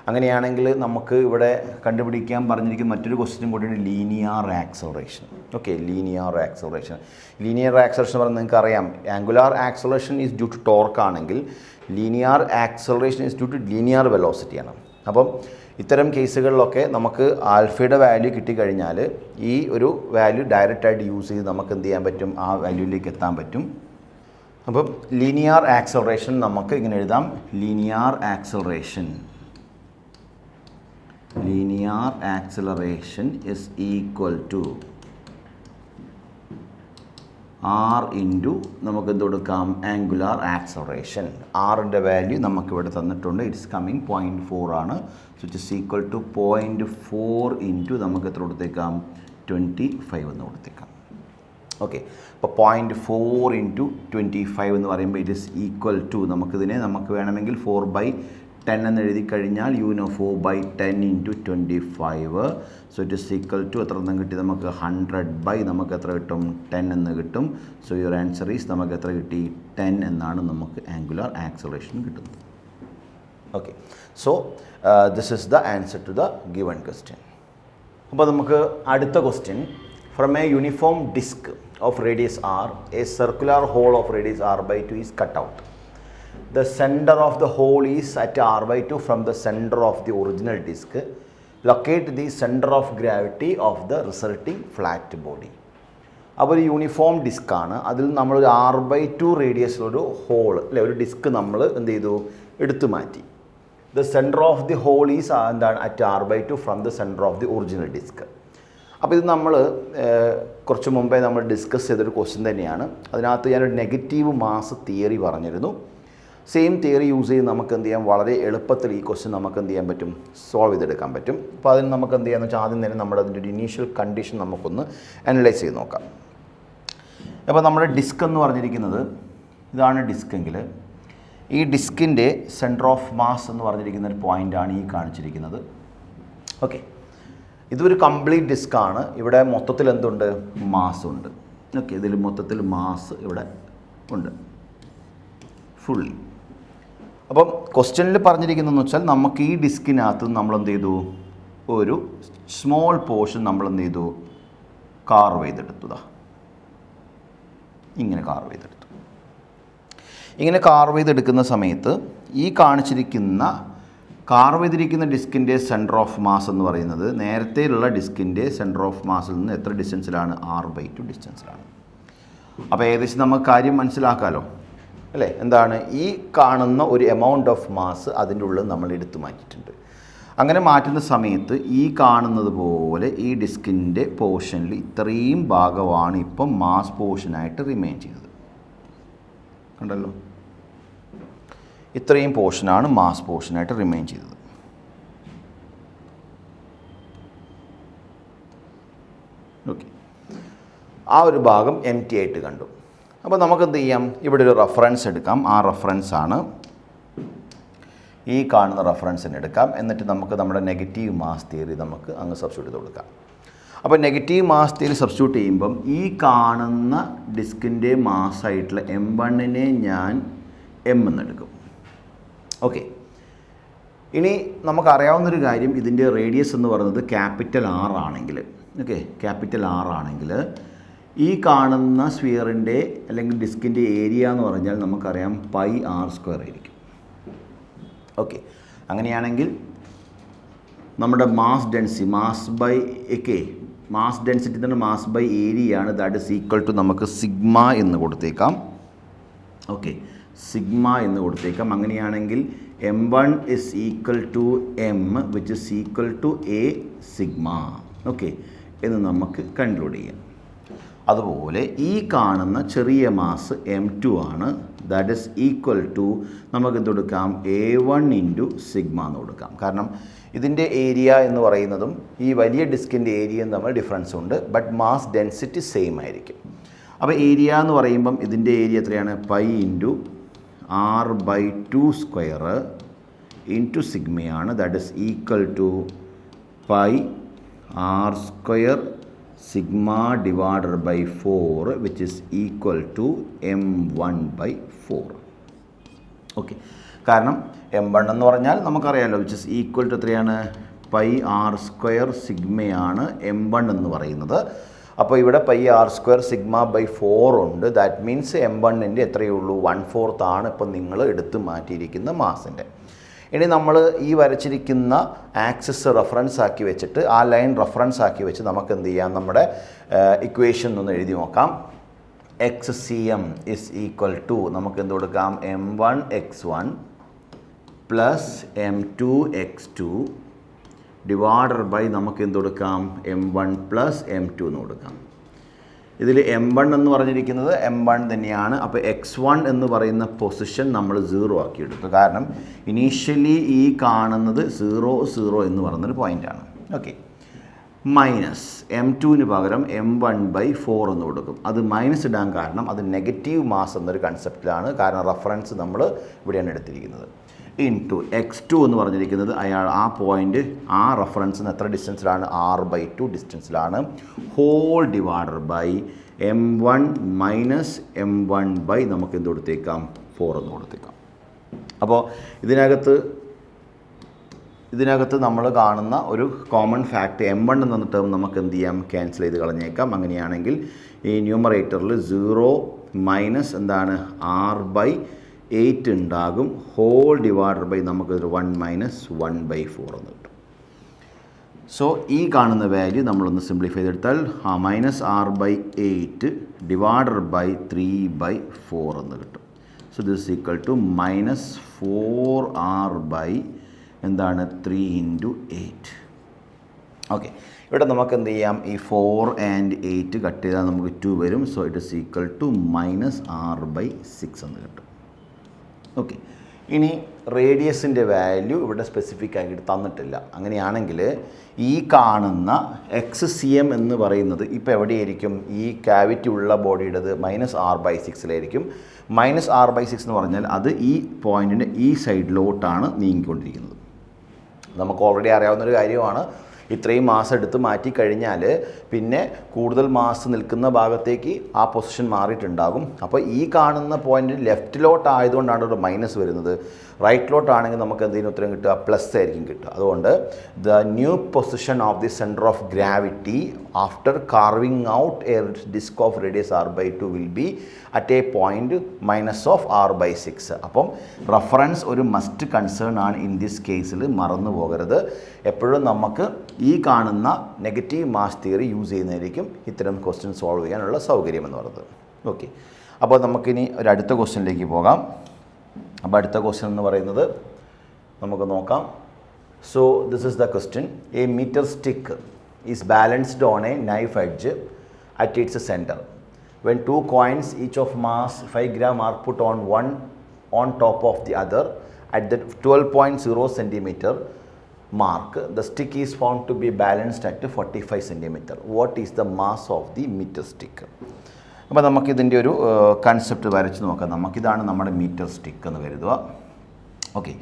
അങ്ങനെയാണെങ്കിൽ നമുക്ക് ഇവിടെ കണ്ടുപിടിക്കാൻ പറഞ്ഞിരിക്കുന്ന മറ്റൊരു ക്വസ്റ്റ്യൻ കൂടിയാണ് linear acceleration. Okay, linear acceleration. Linear acceleration പറഞ്ഞാൽ നിങ്ങൾക്ക് അറിയാം, angular acceleration is due to torque ആണെങ്കിൽ linear acceleration is due to linear വെലോസിറ്റിയാണ്. അപ്പം ഇത്തരം കേസുകളിലൊക്കെ നമുക്ക് ആൽഫയുടെ വാല്യൂ കിട്ടിക്കഴിഞ്ഞാൽ ഈ ഒരു വാല്യൂ ഡയറക്റ്റായിട്ട് യൂസ് ചെയ്ത് നമുക്ക് എന്ത് ചെയ്യാൻ പറ്റും, ആ വാല്യൂയിലേക്ക് എത്താൻ പറ്റും. അപ്പം ലീനിയർ ആക്സലറേഷൻ നമുക്ക് ഇങ്ങനെ എഴുതാം, linear acceleration is equal to R into നമുക്ക് എന്ത് കൊടുക്കാം, ആംഗുലാർ ആക്സലറേഷൻ. ആറിൻ്റെ വാല്യൂ നമുക്കിവിടെ തന്നിട്ടുണ്ട്, ഇറ്റ്സ് കമ്മിങ് 0.4 ആണ്. So it is equal to 0.4 into നമുക്ക് എത്ര കൊടുത്തേക്കാം, 25 എന്ന് കൊടുത്തേക്കാം. ഓക്കെ, അപ്പോൾ 0.4 ഇൻറ്റു 25 എന്ന് പറയുമ്പോൾ ഇറ്റ് ഇസ് ഈക്വൽ ടു നമുക്കിതിനെ നമുക്ക് വേണമെങ്കിൽ 4/10 എന്ന് എഴുതി കഴിഞ്ഞാൽ 4/10 into 25. So it is equal to എത്ര എണ്ണം കിട്ടി, നമുക്ക് 100 നമുക്ക് എത്ര കിട്ടും, 10 എന്ന് കിട്ടും. സോ യുവർ ആൻസർ ഈസ് നമുക്ക് എത്ര കിട്ടി, 10 എന്നാണ് നമുക്ക് ആംഗുലാർ ആക്സലറേഷൻ കിട്ടുന്നത്. Okay, so this is the answer to the given question. അപ്പോൾ നമുക്ക് അടുത്ത question, from a uniform disc of radius r, a circular hole of radius r/2 is cut out. The center of the hole is at r/2 from the center of the original disc. Locate the center of gravity of the resulting flat body. അപ്പോൾ ഒരു uniform ഡിസ്ക്കാണ്. അതിൽ നമ്മളൊരു R/2 റേഡിയസിലൊരു whole അല്ലെ ഒരു disk നമ്മൾ എന്ത് ചെയ്തു എടുത്തു മാറ്റി. The centre of the hole is എന്താണ് at R/2 from the centre of the original disc. അപ്പോൾ ഇത് നമ്മൾ കുറച്ച് മുമ്പേ നമ്മൾ ഡിസ്കസ് ചെയ്തൊരു ക്വസ്റ്റ്യൻ തന്നെയാണ്. അതിനകത്ത് ഞാനൊരു നെഗറ്റീവ് മാസ് തിയറി പറഞ്ഞിരുന്നു. സെയിം തിയറി യൂസ് ചെയ്ത് നമുക്ക് എന്ത് ചെയ്യാം, വളരെ എളുപ്പത്തിൽ ഈ ക്വസ്റ്റ്യൻ നമുക്ക് എന്ത് ചെയ്യാൻ പറ്റും, സോൾവ് ചെയ്തെടുക്കാൻ പറ്റും. അപ്പോൾ അതിന് നമുക്ക് എന്ത് ചെയ്യാമെന്ന് വെച്ചാൽ ആദ്യം തന്നെ നമ്മുടെ അതിൻ്റെ ഒരു ഇനീഷ്യൽ കണ്ടീഷൻ നമുക്കൊന്ന് അനലൈസ് ചെയ്ത് നോക്കാം. അപ്പോൾ നമ്മുടെ ഡിസ്ക് എന്ന് പറഞ്ഞിരിക്കുന്നത് ഇതാണ് ഡിസ്കെങ്കിൽ ഈ ഡിസ്കിൻ്റെ സെൻറ്റർ ഓഫ് മാസ് എന്ന് പറഞ്ഞിരിക്കുന്ന ഒരു പോയിൻ്റാണ് ഈ കാണിച്ചിരിക്കുന്നത്. ഓക്കെ, ഇതൊരു കംപ്ലീറ്റ് ഡിസ്ക്കാണ്. ഇവിടെ മൊത്തത്തിൽ എന്തുണ്ട്, മാസ് ഉണ്ട്. ഓക്കെ, ഇതിൽ മൊത്തത്തിൽ മാസ് ഇവിടെ ഉണ്ട് ഫുള്ളി. അപ്പം ക്വസ്റ്റ്യനിൽ പറഞ്ഞിരിക്കുന്നതെന്ന് വെച്ചാൽ നമുക്ക് ഈ ഡിസ്കിനകത്ത് നമ്മൾ എന്ത് ചെയ്തു, ഒരു സ്മോൾ പോർഷൻ നമ്മൾ എന്ത് ചെയ്തു, കാർവ് ചെയ്തെടുത്തതാ. ഇങ്ങനെ കാർവ് ചെയ്തെടുത്തു. ഇങ്ങനെ കാർവ് ചെയ്തെടുക്കുന്ന സമയത്ത് ഈ കാർവ് ചെയ്തിരിക്കുന്ന ഡിസ്കിൻ്റെ സെൻറ്റർ ഓഫ് മാസ് എന്ന് പറയുന്നത് നേരത്തെയുള്ള ഡിസ്കിൻ്റെ സെൻറ്റർ ഓഫ് മാസിൽ നിന്ന് എത്ര ഡിസ്റ്റൻസിലാണ്, R/2 ഡിസ്റ്റൻസിലാണ്. അപ്പോൾ ഏകദേശം നമുക്ക് കാര്യം മനസ്സിലാക്കാമല്ലോ അല്ലേ. എന്താണ് ഈ കാണുന്ന ഒരു എമൗണ്ട് ഓഫ് മാസ് അതിൻ്റെ ഉള്ളിൽ നമ്മൾ എടുത്തു മാറ്റിയിട്ടുണ്ട്. അങ്ങനെ മാറ്റുന്ന സമയത്ത് ഈ കാണുന്നത് പോലെ ഈ ഡിസ്കിൻ്റെ പോർഷനിൽ ഇത്രയും ഭാഗമാണ് ഇപ്പം മാസ് പോർഷനായിട്ട് റിമെയിൻ ചെയ്തത്. കണ്ടല്ലോ, ഇത്രയും പോർഷനാണ് മാസ് പോർഷനായിട്ട് റിമെയിൻ ചെയ്തത്. ഓക്കെ, ആ ഒരു ഭാഗം എം ടി ആയിട്ട് കണ്ടു. അപ്പോൾ നമുക്ക് എന്ത് ചെയ്യാം, ഇവിടെ ഒരു റെഫറൻസ് എടുക്കാം. ആ റെഫറൻസാണ് ഈ കാണുന്ന റെഫറൻസിന് എടുക്കാം. എന്നിട്ട് നമുക്ക് നമ്മുടെ നെഗറ്റീവ് മാസ് തിയറി നമുക്ക് അങ്ങ് സബ്സ്റ്റിറ്റ്യൂട്ട് ചെയ്ത് കൊടുക്കാം. അപ്പോൾ നെഗറ്റീവ് മാസ് തിയറി സബ്സ്റ്റിറ്റ്യൂട്ട് ചെയ്യുമ്പം ഈ കാണുന്ന ഡിസ്കിൻ്റെ മാസ്സായിട്ടുള്ള M1നെ ഞാൻ M എന്നെടുക്കും. ഓക്കെ, ഇനി നമുക്കറിയാവുന്നൊരു കാര്യം, ഇതിൻ്റെ റേഡിയസ് എന്ന് പറയുന്നത് ക്യാപിറ്റൽ R ആണെങ്കിൽ, ഓക്കെ, ക്യാപിറ്റൽ R ആണെങ്കിൽ ഈ കാണുന്ന സ്ഫിയറിൻ്റെ അല്ലെങ്കിൽ ഡിസ്കിൻ്റെ ഏരിയ എന്ന് പറഞ്ഞാൽ നമുക്കറിയാം πr² ആയിരിക്കും. ഓക്കെ, അങ്ങനെയാണെങ്കിൽ നമ്മുടെ മാസ് ഡെൻസിറ്റി മാസ് ഡെൻസിറ്റി തന്നെ മാസ് ബൈ ഏരിയ ആണ്. ദാറ്റ് ഈസ് ഈക്വൽ ടു നമുക്ക് സിഗ്മ എന്ന് കൊടുത്തേക്കാം. ഓക്കെ, സിഗ്മ എന്ന് കൊടുത്തേക്കാം. അങ്ങനെയാണെങ്കിൽ M1 is equal to M which is equal to A sigma. Okay എന്ന് നമുക്ക് കൺക്ലൂഡ് ചെയ്യാം. അതുപോലെ ഈ കാണുന്ന ചെറിയ മാസ് M2 ആണ്. ദാറ്റ് ഈസ് ഈക്വൽ ടു നമുക്ക് എന്ത് കൊടുക്കാം, A1 ഇൻറ്റു സിഗ്മ എന്ന് കൊടുക്കാം. കാരണം ഇതിൻ്റെ ഏരിയ എന്ന് പറയുന്നതും ഈ വലിയ ഡിസ്കിൻ്റെ ഏരിയയും തമ്മിൽ ഡിഫറൻസ് ഉണ്ട്. ബട്ട് മാസ് ഡെൻസിറ്റി സെയിം ആയിരിക്കും. അപ്പോൾ ഏരിയ എന്ന് പറയുമ്പം ഇതിൻ്റെ ഏരിയ എത്രയാണ്, പൈ ഇൻറ്റു R/2² ഇൻറ്റു സിഗ്മയാണ്. That is equal to πr² sigma divided by 4 which is equal to M1/4. Okay, കാരണം M1 എന്ന് പറഞ്ഞാൽ നമുക്കറിയാമല്ലോ വിച്ച് ഈസ് ഈക്വൽ ടു എത്രയാണ്, πr² സിഗ്മയാണ് M1 എന്ന് പറയുന്നത്. അപ്പോൾ ഇവിടെ πr² സിഗ്മ/4 ഉണ്ട്. ദാറ്റ് മീൻസ് M1ൻ്റെ എത്രയേ ഉള്ളൂ, 1/4 ആണ് ഇപ്പം നിങ്ങൾ എടുത്ത് മാറ്റിയിരിക്കുന്ന മാസിൻ്റെ. ഇനി നമ്മൾ ഈ വരച്ചിരിക്കുന്ന ആക്സിസ് റെഫറൻസ് ആക്കി വെച്ചിട്ട് ആ ലൈൻ റെഫറൻസ് ആക്കി വെച്ച് നമുക്ക് എന്ത് ചെയ്യാം, നമ്മുടെ ഇക്വേഷൻ ഒന്ന് എഴുതി നോക്കാം. XCM ഇസ് ഈക്വൽ ടു നമുക്ക് എന്ത് കൊടുക്കാം, M1x1 plus M2x2 divided by നമുക്ക് എന്ത് കൊടുക്കാം, M1 പ്ലസ് M2 എന്ന് കൊടുക്കാം. ഇതിൽ M1 എന്ന് പറഞ്ഞിരിക്കുന്നത് M1 തന്നെയാണ്. അപ്പോൾ x1 എന്ന് പറയുന്ന പൊസിഷൻ നമ്മൾ 0 ആക്കി എടുത്തു. കാരണം ഇനീഷ്യലി ഈ കാണുന്നത് 0 എന്ന് പറയുന്നൊരു പോയിൻ്റാണ്. ഓക്കെ, മൈനസ് M2ന് പകരം M1/4 എന്ന് കൊടുക്കും. അത് മൈനസ് ഇടാൻ കാരണം അത് നെഗറ്റീവ് മാസ് എന്നൊരു കൺസെപ്റ്റിലാണ്. കാരണം റെഫറൻസ് നമ്മൾ ഇവിടെയാണ് എടുത്തിരിക്കുന്നത്. ഇൻറ്റു x2 എന്ന് പറഞ്ഞിരിക്കുന്നത് ആ പോയിൻ്റ് ആ റെഫറൻസിന് എത്ര ഡിസ്റ്റൻസിലാണ്, R/2 ഡിസ്റ്റൻസിലാണ്. Hole divided by M1 minus M1 നമുക്ക് എന്ത് കൊടുത്തേക്കാം, 4 എന്ന് കൊടുത്തേക്കാം. അപ്പോൾ ഇതിനകത്ത് നമ്മൾ കാണുന്ന ഒരു കോമൺ ഫാക്റ്റ് M1 എന്ന ടേം നമുക്ക് എന്ത് ചെയ്യാം, ക്യാൻസൽ ചെയ്ത് കളഞ്ഞേക്കാം. അങ്ങനെയാണെങ്കിൽ ഈ ന്യൂമറേറ്ററിൽ 0 മൈനസ് എന്താണ് R/8 ഉണ്ടാകും. ഹോൾ ഡിവൈഡഡ് ബൈ നമുക്ക് 1 മൈനസ് 1/4 എന്ന് കിട്ടും. സോ ഈ കാണുന്ന വാല്യൂ നമ്മളൊന്ന് സിംപ്ലിഫൈ ചെയ്തെടുത്താൽ -r/8 /3/4 എന്ന് കിട്ടും. So this is equal to -4r/3 × 8. Okay, ഇവിടെ നമുക്ക് എന്ത് ചെയ്യാം, ഈ 4 and 8 കട്ട് ചെയ്താൽ നമുക്ക് 2 വരും. So it is equal to -r/6 എന്ന് കിട്ടും. ഓക്കെ, ഇനി റേഡിയസിൻ്റെ വാല്യൂ ഇവിടെ സ്പെസിഫിക് ആയിട്ട് തന്നിട്ടില്ല. അങ്ങനെയാണെങ്കിൽ ഈ കാണുന്ന XCM എന്ന് പറയുന്നത് ഇപ്പോൾ എവിടെയായിരിക്കും, ഈ ക്യാവിറ്റി ഉള്ള ബോഡിയുടേത് -r/6 -r/6 എന്ന് പറഞ്ഞാൽ അത് ഈ പോയിൻറ്റിൻ്റെ ഈ സൈഡിലോട്ടാണ് നീങ്ങിക്കൊണ്ടിരിക്കുന്നത്. നമുക്ക് ഓൾറെഡി അറിയാവുന്നൊരു കാര്യമാണ്. ഇത്രയും മാസം എടുത്ത് മാറ്റി കഴിഞ്ഞാൽ പിന്നെ കൂടുതൽ മാസം നിൽക്കുന്ന ഭാഗത്തേക്ക് ആ പൊസിഷൻ മാറിയിട്ടുണ്ടാകും. അപ്പോൾ ഈ കാണുന്ന പോയിന്റ് ലെഫ്റ്റിലോട്ടായതുകൊണ്ടാണ് ഒരു മൈനസ് വരുന്നത്. റൈറ്റിലോട്ടാണെങ്കിൽ നമുക്ക് എന്തെങ്കിലും ഉത്തരം കിട്ടുക, പ്ലസ് ആയിരിക്കും കിട്ടുക. അതുകൊണ്ട് the new position of the centre of gravity after carving out a disc of radius r/2 will be at a point -r/6. അപ്പം റഫറൻസ് ഒരു മസ്റ്റ് കൺസേൺ ആണ് ഇൻ ദിസ് കേസിൽ, മറന്നു പോകരുത്. എപ്പോഴും നമുക്ക് ഈ കാണുന്ന നെഗറ്റീവ് മാസ് തിയറി യൂസ് ചെയ്യുന്നതായിരിക്കും ഇത്തരം ക്വസ്റ്റ്യൻ സോൾവ് ചെയ്യാനുള്ള സൗകര്യം എന്ന് പറയുന്നത്. ഓക്കെ, അപ്പോൾ നമുക്കിനി ഒരു അടുത്ത ക്വസ്റ്റ്യനിലേക്ക് പോകാം. അപ്പോൾ അടുത്ത ക്വസ്റ്റ്യൻ എന്ന് പറയുന്നത് നമുക്ക് നോക്കാം. So this is the question. A metre stick is balanced on a knife edge at its centre. When two coins each of mass 5 gram are put on one on top of the other at the 12.0 centimeter mark, the stick is found to be balanced at 45 centimeter. What is the mass of the meter stick? അപ്പോൾ നമുക്കിതിൻ്റെ ഒരു concept വരച്ച് നോക്കാം. നമുക്കിതാണ് നമ്മുടെ metre stick എന്ന് കരുതുക. Okay,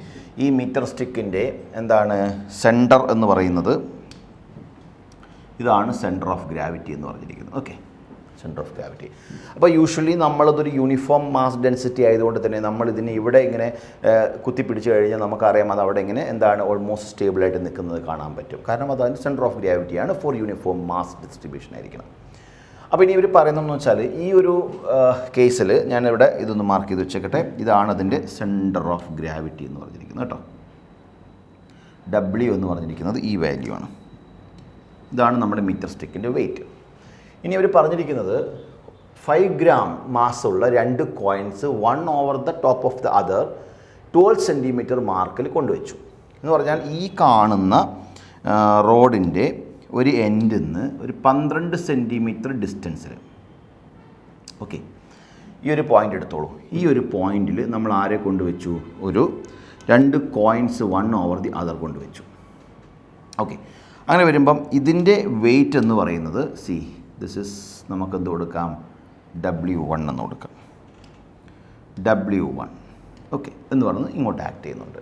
ഈ metre സ്റ്റിക്കിൻ്റെ എന്താണ് സെൻറ്റർ എന്ന് പറയുന്നത്, ഇതാണ് സെൻറ്റർ ഓഫ് ഗ്രാവിറ്റി എന്ന് പറഞ്ഞിരിക്കുന്നത്. Okay, centre of gravity. അപ്പോൾ യൂഷ്വലി നമ്മളതൊരു യൂണിഫോം മാസ് ഡെൻസിറ്റി ആയതുകൊണ്ട് തന്നെ നമ്മളിതിനെ ഇവിടെ ഇങ്ങനെ കുത്തിപ്പിടിച്ച് കഴിഞ്ഞാൽ നമുക്കറിയാം അത് അവിടെ ഇങ്ങനെ എന്താണ് ഓൾമോസ്റ്റ് സ്റ്റേബിളായിട്ട് നിൽക്കുന്നത് കാണാൻ പറ്റും. കാരണം അതാണ് സെൻറ്റർ ഓഫ് ഗ്രാവിറ്റിയാണ്, ഫോർ യൂണിഫോം മാസ് ഡിസ്ട്രിബ്യൂഷൻ ആയിരിക്കണം. അപ്പോൾ ഇനി ഇവർ പറയുന്നതെന്ന് വെച്ചാൽ ഈ ഒരു കേസിൽ ഞാനിവിടെ ഇതൊന്ന് മാർക്ക് ചെയ്ത് വെച്ചേക്കട്ടെ. ഇതാണ് അതിൻ്റെ സെൻറ്റർ ഓഫ് ഗ്രാവിറ്റി എന്ന് പറഞ്ഞിരിക്കുന്നത് കേട്ടോ. W എന്ന് പറഞ്ഞിരിക്കുന്നത് ഈ വാല്യൂ ആണ്. ഇതാണ് നമ്മുടെ മീറ്റർ സ്റ്റിക്കിൻ്റെ വെയിറ്റ്. ഇനി അവർ പറഞ്ഞിരിക്കുന്നത് 5 gram മാസ്സുള്ള 2 coins 1 over the top of the other 12 centimeter മാർക്കിൽ കൊണ്ടുവച്ചു എന്ന് പറഞ്ഞാൽ ഈ കാണുന്ന റോഡിൻ്റെ ഒരു എൻഡിൽ നിന്ന് ഒരു 12 സെൻറ്റിമീറ്റർ ഡിസ്റ്റൻസിൽ. ഓക്കെ, ഈ ഒരു പോയിൻ്റ് എടുത്തോളൂ. ഈ ഒരു പോയിൻറ്റിൽ നമ്മൾ ആരെ കൊണ്ടുവച്ചു, ഒരു 2 കോയിൻസ് 1 over the other കൊണ്ടുവച്ചു. ഓക്കെ, അങ്ങനെ വരുമ്പം ഇതിൻ്റെ വെയിറ്റ് എന്ന് പറയുന്നത് ദിസ് ഇസ് നമുക്കെന്ത് കൊടുക്കാം, W1 എന്ന് കൊടുക്കാം. W1 ഓക്കെ എന്ന് പറയുന്നത് ഇങ്ങോട്ട് ആക്ട് ചെയ്യുന്നുണ്ട്.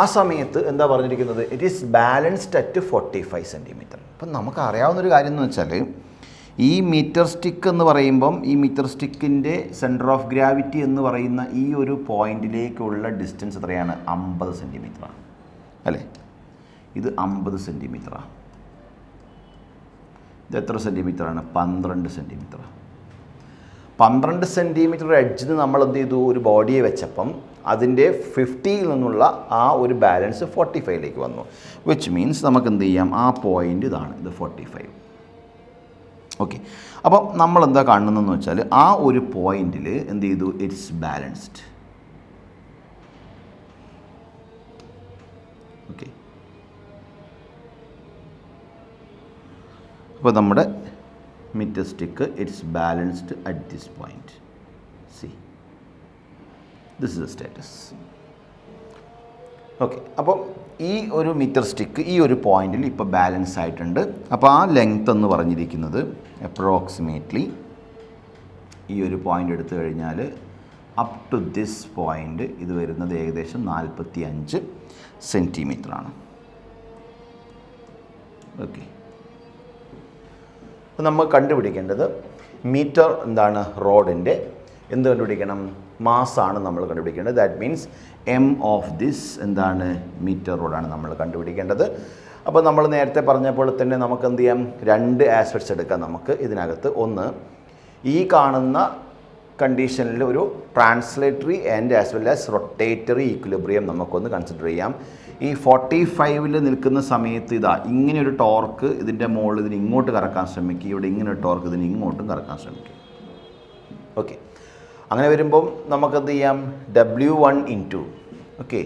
ആ സമയത്ത് എന്താ പറഞ്ഞിരിക്കുന്നത്, it is balanced at 45 centimeter. അപ്പം നമുക്ക് അറിയാവുന്നൊരു കാര്യം എന്ന് വെച്ചാൽ ഈ മീറ്റർ സ്റ്റിക്ക് എന്ന് പറയുമ്പം ഈ മീറ്റർ സ്റ്റിക്കിൻ്റെ സെൻറ്റർ ഓഫ് ഗ്രാവിറ്റി എന്ന് പറയുന്ന ഈ ഒരു പോയിൻറ്റിലേക്കുള്ള ഡിസ്റ്റൻസ് എത്രയാണ്, 50 സെൻറ്റിമീറ്ററാണ് അല്ലേ. ഇത് 50 സെൻറ്റിമീറ്ററാണ്. ഇത് എത്ര സെൻറ്റിമീറ്ററാണ്, 12 സെൻറ്റിമീറ്ററാണ്. 12 സെൻറ്റിമീറ്റർ എഡ്ജിന് നമ്മൾ എന്ത് ചെയ്തു, ഒരു ബോഡിയെ വെച്ചപ്പം അതിൻ്റെ 50യിൽ നിന്നുള്ള ആ ഒരു ബാലൻസ് 45ലേക്ക് വന്നു. വിച്ച് മീൻസ് നമുക്ക് എന്ത് ചെയ്യാം, ആ പോയിൻ്റ് ഇതാണ്, ഇത് 45. ഓക്കെ, അപ്പം നമ്മൾ എന്താ കാണുന്നതെന്ന് വെച്ചാൽ ആ ഒരു പോയിന്റിൽ എന്ത് ചെയ്തു, ഇറ്റ്സ് ബാലൻസ്ഡ്. ഓക്കെ, അപ്പോൾ നമ്മുടെ metre stick it's balanced at this point. See this is the status. Okay, അപ്പം ഈ ഒരു മീറ്റർ സ്റ്റിക്ക് ഈ ഒരു പോയിന്റിൽ ഇപ്പോൾ ബാലൻസ് ആയിട്ടുണ്ട്. അപ്പോൾ ആ ലെങ്ത് എന്ന് പറഞ്ഞിരിക്കുന്നത് അപ്രോക്സിമേറ്റ്ലി ഈ ഒരു പോയിന്റ് എടുത്തു കഴിഞ്ഞാൽ അപ് ടു ദിസ് പോയിന്റ് ഇത് വരുന്നത് ഏകദേശം 45 സെൻറ്റിമീറ്ററാണ്. ഓക്കെ, അപ്പോൾ നമ്മൾ കണ്ടുപിടിക്കേണ്ടത് മീറ്റർ എന്താണ്, റോഡിൻ്റെ എന്ത് കണ്ടുപിടിക്കണം, മാസ്സാണ് നമ്മൾ കണ്ടുപിടിക്കേണ്ടത്. That means M of this എന്താണ്, മീറ്റർ റോഡാണ് നമ്മൾ കണ്ടുപിടിക്കേണ്ടത്. അപ്പോൾ നമ്മൾ നേരത്തെ പറഞ്ഞപ്പോൾ തന്നെ നമുക്ക് എന്ത് ചെയ്യാം, 2 ആസ്പെക്ട്സ് എടുക്കാം നമുക്ക് ഇതിനകത്ത്. ഒന്ന്, ഈ കാണുന്ന കണ്ടീഷനിൽ ഒരു translatory and as well as rotatory equilibrium നമുക്കൊന്ന് കൺസിഡർ ചെയ്യാം. ഈ 45-ൽ നിൽക്കുന്ന സമയത്ത് ഇതാ ഇങ്ങനെ ഒരു ടോർക്ക് ഇതിൻ്റെ മുകളിൽ ഇതിന് ഇങ്ങോട്ട് കറക്കാൻ ശ്രമിക്കുക, ഇവിടെ ഇങ്ങനെ ഒരു ടോർക്ക് ഇതിന് ഇങ്ങോട്ടും കറക്കാൻ ശ്രമിക്കുക. ഓക്കെ, അങ്ങനെ വരുമ്പം നമുക്കെന്ത് ചെയ്യാം, W1 into okay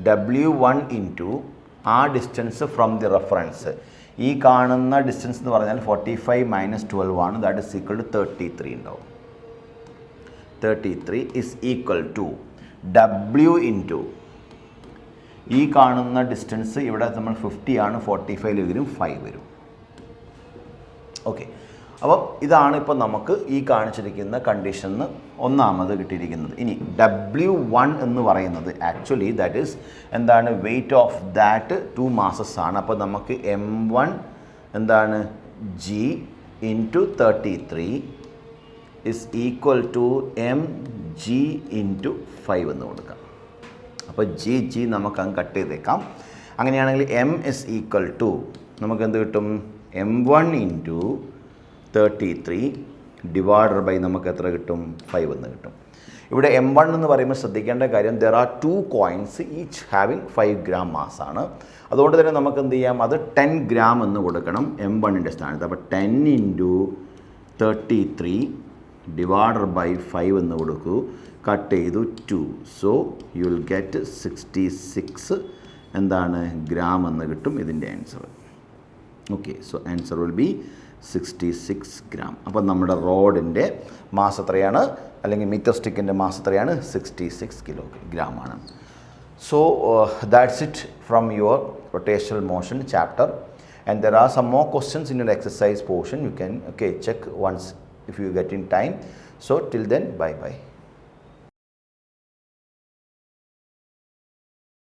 W1 into ആ ഡിസ്റ്റൻസ് ഫ്രം ദി റെഫറൻസ്, ഈ കാണുന്ന ഡിസ്റ്റൻസ് എന്ന് പറഞ്ഞാൽ 45 - 12 ആണ്, ദാറ്റ് ഇസ് ഈക്വൽ ടു 33 ഉണ്ടാവും. 33 is equal to W into ഈ കാണുന്ന ഡിസ്റ്റൻസ് ഇവിടെ നമ്മൾ 50 ആണ്, 45 വരും, 5 വരും. ഓക്കെ, അപ്പം ഇതാണ് ഇപ്പോൾ നമുക്ക് ഈ കാണിച്ചിരിക്കുന്ന കണ്ടീഷന് ഒന്നാമത് കിട്ടിയിരിക്കുന്നത്. ഇനി W1 എന്ന് പറയുന്നത് ആക്ച്വലി ദാറ്റ് ഈസ് എന്താണ്, വെയ്റ്റ് ഓഫ് ദാറ്റ് 2 മാസസ് ആണ്. അപ്പോൾ നമുക്ക് M1 എന്താണ് G into 33 is equal to mg into 5 എന്ന് കൊടുക്കാം. അപ്പോൾ G നമുക്ക് അങ്ങ് കട്ട് ചെയ്തേക്കാം. അങ്ങനെയാണെങ്കിൽ M ഇസ് ഈക്വൽ ടു നമുക്ക് എന്ത് കിട്ടും, M1 ഇൻറ്റു 33 ഡിവൈഡഡ് ബൈ നമുക്ക് എത്ര കിട്ടും, 5 എന്ന് കിട്ടും. ഇവിടെ M1 എന്ന് പറയുമ്പോൾ ശ്രദ്ധിക്കേണ്ട കാര്യം, there are 2 coins each having 5 gram mass ആണ്. അതുകൊണ്ട് തന്നെ നമുക്ക് എന്ത് ചെയ്യാം, അത് 10 gram എന്ന് കൊടുക്കണം M1ൻ്റെ സ്ഥാനത്ത്. അപ്പോൾ 10 ഇൻറ്റു 33 ഡിവൈഡഡ് ബൈ 5 എന്ന് കൊടുക്കൂ, കട്ട് ചെയ്തു 2. സോ യു വിൽ ഗെറ്റ് 66 എന്താണ് ഗ്രാം എന്ന് കിട്ടും ഇതിൻ്റെ answer. Okay, so answer will be 66 gram. അപ്പോൾ നമ്മുടെ റോഡിൻ്റെ മാസ് എത്രയാണ്, അല്ലെങ്കിൽ മീറ്റർ സ്റ്റിക്കിൻ്റെ മാസ് എത്രയാണ്, 66 kilogram ആണ്. So that's it from your rotational motion chapter, and there are some more questions in your exercise portion. You can check once if you get in time. So till then, bye bye.